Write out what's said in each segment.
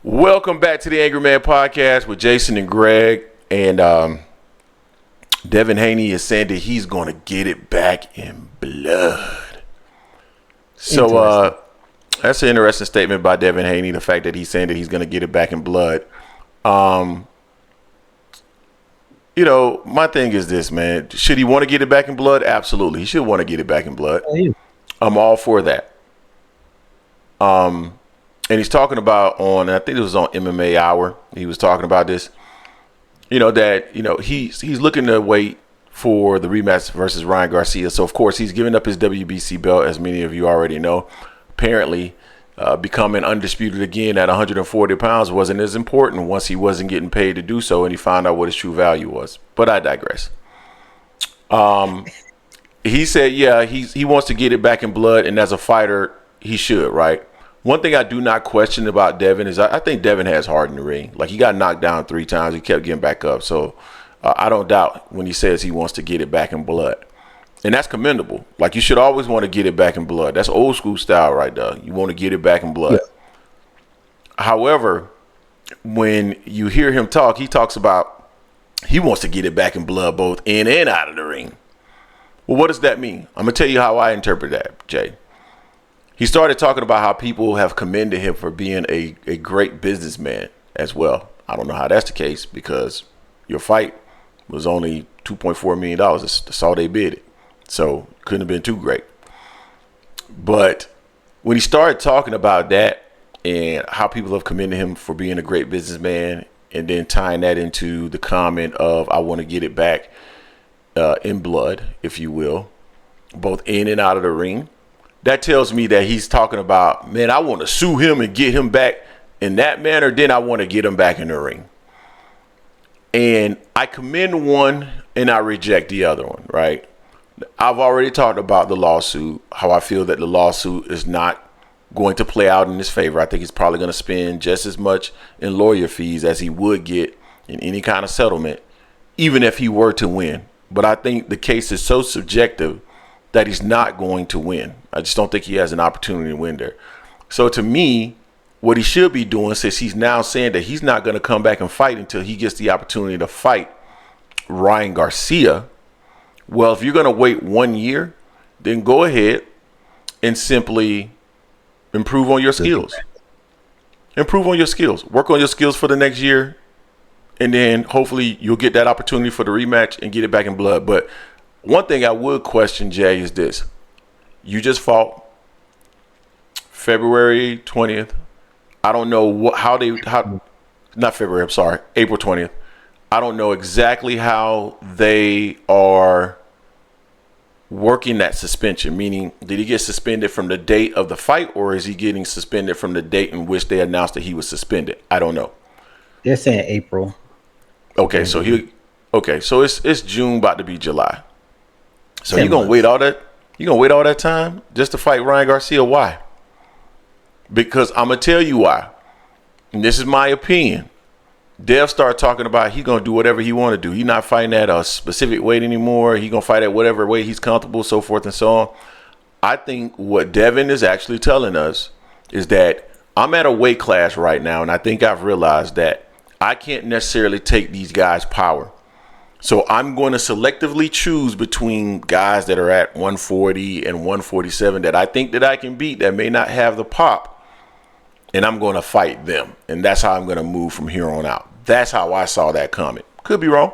Welcome back to the Angry Man Podcast with Jason and Greg. And Devin Haney is saying that he's going to get it back in blood. So that's an interesting statement by Devin Haney, the fact that he's saying that he's going to get it back in blood. My thing is this, man. Should he want to get it back in blood? Absolutely. He should want to get it back in blood. Oh, yeah. I'm all for that. And he's talking about I think it was on MMA Hour. He was talking about this, he's looking to wait for the rematch versus Ryan Garcia. So, of course, he's giving up his WBC belt, as many of you already know. Apparently, becoming undisputed again at 140 pounds wasn't as important once he wasn't getting paid to do so, and he found out what his true value was. But I digress. He said, yeah, he wants to get it back in blood, and as a fighter, he should, right? One thing I do not question about Devin is I think Devin has heart in the ring. Like, he got knocked down 3 times. He kept getting back up. So I don't doubt when he says he wants to get it back in blood. And that's commendable. Like, you should always want to get it back in blood. That's old school style right there. You want to get it back in blood. Yeah. However, when you hear him talk, he talks about he wants to get it back in blood both in and out of the ring. Well, what does that mean? I'm going to tell you how I interpret that, Jay. He started talking about how people have commended him for being a great businessman as well. I don't know how that's the case because your fight was only $2.4 million. That's all they bid it. So couldn't have been too great. But when he started talking about that and how people have commended him for being a great businessman and then tying that into the comment of I want to get it back in blood, if you will, both in and out of the ring. That tells me that he's talking about, man, I want to sue him and get him back in that manner. Then I want to get him back in the ring. And I commend one and I reject the other one, right? I've already talked about the lawsuit, how I feel that the lawsuit is not going to play out in his favor. I think he's probably going to spend just as much in lawyer fees as he would get in any kind of settlement, even if he were to win. But I think the case is so subjective that he's not going to win. I just don't think he has an opportunity to win there. So to me, what he should be doing, since he's now saying that he's not going to come back and fight until he gets the opportunity to fight Ryan Garcia, well, if you're going to wait 1 year, then go ahead and simply improve on your skills. Improve on your skills. Work on your skills for the next year, and then hopefully you'll get that opportunity for the rematch and get it back in blood. But one thing I would question, Jay, is this. You just fought February 20th. I don't know April 20th. I don't know exactly how they are working that suspension, meaning did he get suspended from the date of the fight or is he getting suspended from the date in which they announced that he was suspended? I don't know. They're saying April. Okay, so it's June, about to be July. So you're gonna wait all that time just to fight Ryan Garcia? Why? Because I'm gonna tell you why. And this is my opinion. Dev started talking about he's gonna do whatever he want to do. He's not fighting at a specific weight anymore. He's gonna fight at whatever weight he's comfortable, so forth and so on. I think what Devin is actually telling us is that I'm at a weight class right now, and I think I've realized that I can't necessarily take these guys' power. So I'm going to selectively choose between guys that are at 140 and 147 that I think that I can beat that may not have the pop, and I'm going to fight them. And that's how I'm going to move from here on out. That's how I saw that comment. Could be wrong,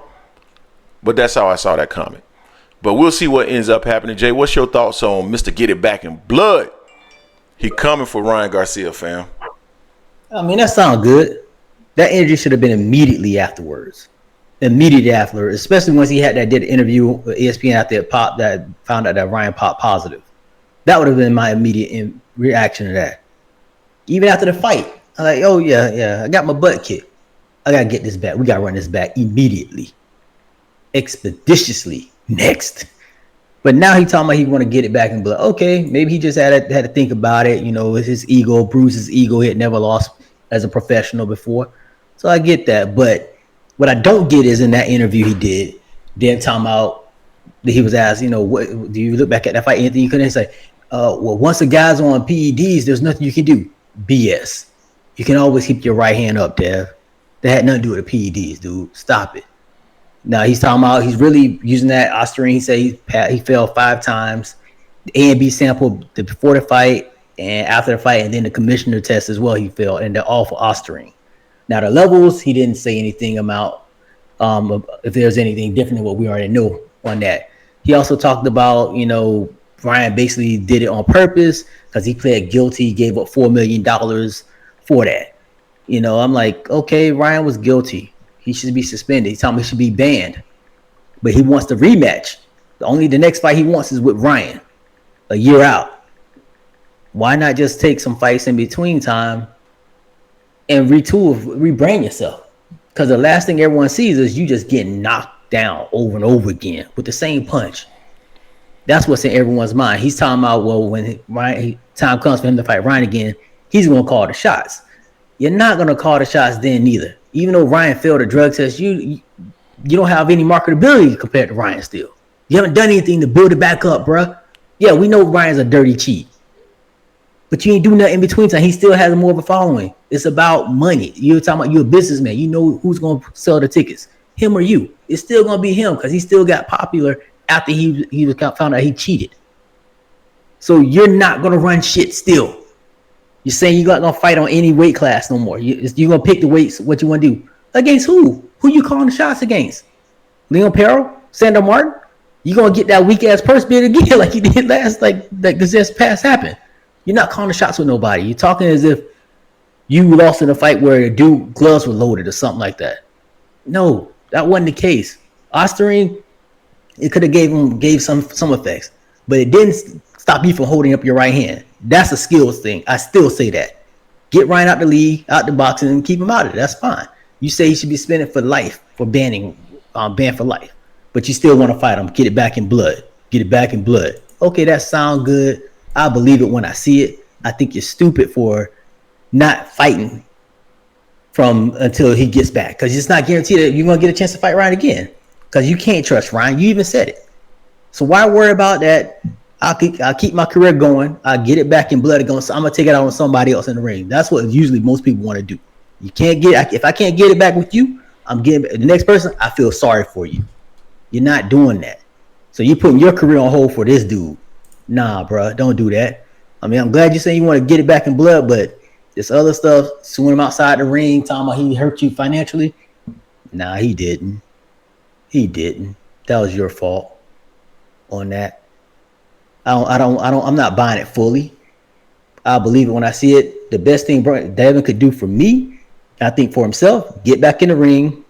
but that's how I saw that comment. But we'll see what ends up happening. Jay, what's your thoughts on Mr. Get It Back in Blood? He coming for Ryan Garcia, fam. I mean, that sounds good. That interview should have been immediately afterwards. Immediately after, especially once he did an interview with ESPN after it popped, that found out that Ryan popped positive. That would have been my immediate reaction to that. Even after the fight, I'm like, oh yeah, I got my butt kicked. I gotta get this back. We gotta run this back immediately, expeditiously. Next, but now he talking about he want to get it back in blood. Okay, maybe he just had to think about it. You know, his ego, Bruce's ego. He had never lost as a professional before, so I get that, but. What I don't get is in that interview he did, then talking about that he was asked, what do you look back at that fight, Anthony? You couldn't say, well, once a guy's on PEDs, there's nothing you can do. BS. You can always keep your right hand up, Dev. That had nothing to do with the PEDs, dude. Stop it. Now he's talking about he's really using that Ostarine. He said he failed 5 times. The A and B sample before the fight and after the fight, and then the commissioner test as well. He failed, and they're all for Ostarine. Now the levels, he didn't say anything about if there's anything different than what we already know on that. He also talked about Ryan basically did it on purpose because he pled guilty, gave up $4 million for that. I'm like, okay, Ryan was guilty. He should be suspended. He's telling me he should be banned. But he wants the rematch. The next fight he wants is with Ryan, a year out. Why not just take some fights in between time and rebrand yourself? Because the last thing everyone sees is you just getting knocked down over and over again with the same punch. That's what's in everyone's mind. He's talking about, well, when time comes for him to fight Ryan again, he's going to call the shots. You're not going to call the shots then neither. Even though Ryan failed a drug test, you don't have any marketability compared to Ryan still. You haven't done anything to build it back up, bruh. Yeah, we know Ryan's a dirty cheat. But you ain't do nothing in between time. He still has more of a following. It's about money. You're talking about you're a businessman. You know who's going to sell the tickets, him or you. It's still going to be him because he still got popular after he was found out he cheated. So you're not going to run shit still. You're saying you're not going to fight on any weight class no more. You're going to pick the weights, what you want to do. Against who? Who you calling the shots against? Leon Perro? Sandor Martin? You going to get that weak-ass purse bid again like you did last, like this just past happened. You're not calling the shots with nobody. You're talking as if you lost in a fight where the dude gloves were loaded or something like that. No, that wasn't the case. Ostarine, it could have gave some effects, but it didn't stop you from holding up your right hand. That's a skills thing. I still say that. Get Ryan out the league, out the boxing, and keep him out of it. That's fine. You say he should be suspended for life for banned for life, but you still want to fight him. Get it back in blood. Get it back in blood. Okay, that sounds good. I believe it when I see it. I think you're stupid for not fighting until he gets back, because it's not guaranteed that you're gonna get a chance to fight Ryan again, because you can't trust Ryan. You even said it. So why worry about that? I'll keep my career going. I'll get it back in blood. I'm gonna take it out on somebody else in the ring. That's what usually most people want to do. You can't if I can't get it back with you, I'm getting the next person. I feel sorry for you. You're not doing that. So you're putting your career on hold for this dude. Nah, bro, don't do that. I mean, I'm glad you say you want to get it back in blood, but this other stuff, suing him outside the ring, talking about he hurt you financially. Nah, he didn't. He didn't. That was your fault on that. I'm not buying it fully. I believe it when I see it. The best thing Devin could do for me, I think for himself, get back in the ring,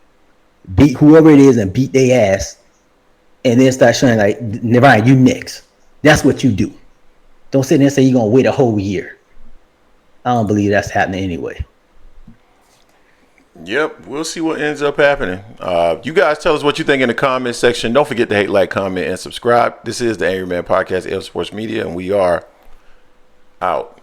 beat whoever it is and beat their ass, and then start showing like, Ryan, you next. That's what you do. Don't sit there and say you're going to wait a whole year. I don't believe that's happening anyway. Yep, we'll see what ends up happening. You guys tell us what you think in the comment section. Don't forget to hate, like, comment, and subscribe. This is the Angry Man Podcast, L Sports Media, and we are out.